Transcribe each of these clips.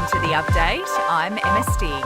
to The Update. I'm Emma Stig.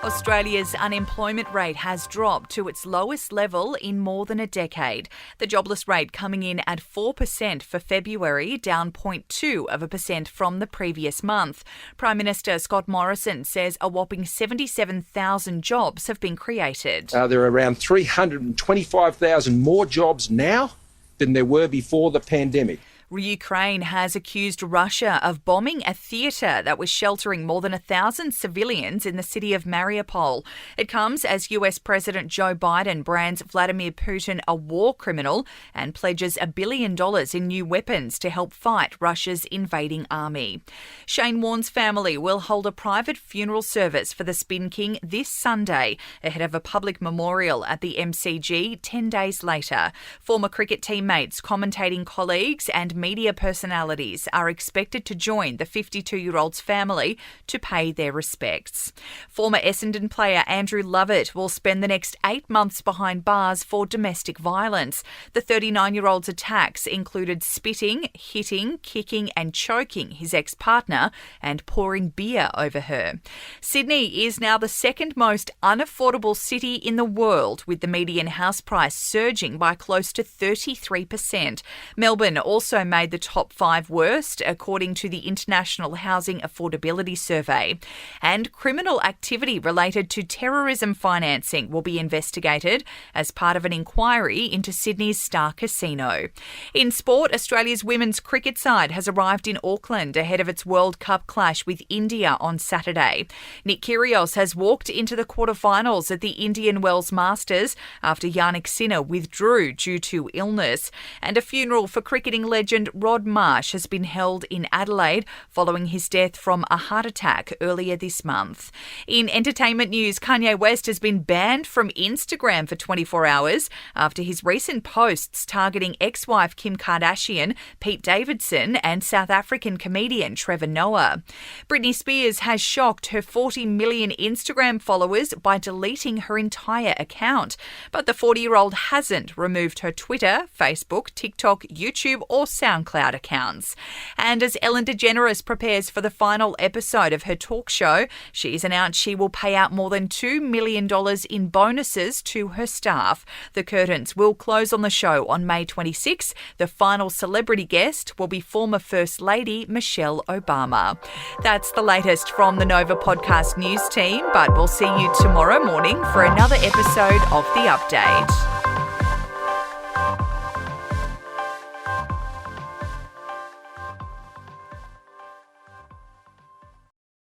Australia's unemployment rate has dropped to its lowest level in more than a decade. The jobless rate coming in at 4% for February, down 0.2% from the previous month. Prime Minister Scott Morrison says a whopping 77,000 jobs have been created. There are around 325,000 more jobs now than there were before the pandemic. Ukraine has accused Russia of bombing a theatre that was sheltering more than 1,000 civilians in the city of Mariupol. It comes as US President Joe Biden brands Vladimir Putin a war criminal and pledges $1 billion in new weapons to help fight Russia's invading army. Shane Warne's family will hold a private funeral service for the Spin King this Sunday, ahead of a public memorial at the MCG 10 days later. Former cricket teammates, commentating colleagues and media personalities are expected to join the 52-year-old's family to pay their respects. Former Essendon player Andrew Lovett will spend the next 8 months behind bars for domestic violence. The 39-year-old's attacks included spitting, hitting, kicking and choking his ex-partner and pouring beer over her. Sydney is now the second most unaffordable city in the world, with the median house price surging by close to 33%. Melbourne also made the top 5 worst, according to the International Housing Affordability Survey. And criminal activity related to terrorism financing will be investigated as part of an inquiry into Sydney's Star Casino. In sport, Australia's women's cricket side has arrived in Auckland ahead of its World Cup clash with India on Saturday. Nick Kyrgios has walked into the quarterfinals at the Indian Wells Masters after Yannick Sinner withdrew due to illness. And a funeral for cricketing legend Rod Marsh has been held in Adelaide following his death from a heart attack earlier this month. In entertainment news, Kanye West has been banned from Instagram for 24 hours after his recent posts targeting ex-wife Kim Kardashian, Pete Davidson and South African comedian Trevor Noah. Britney Spears has shocked her 40 million Instagram followers by deleting her entire account. But the 40-year-old hasn't removed her Twitter, Facebook, TikTok, YouTube or SoundCloud accounts. And as Ellen DeGeneres prepares for the final episode of her talk show, she's announced she will pay out more than $2 million in bonuses to her staff. The curtains will close on the show on May 26. The final celebrity guest will be former First Lady Michelle Obama. That's the latest from the Nova Podcast News team, but we'll see you tomorrow morning for another episode of The Update.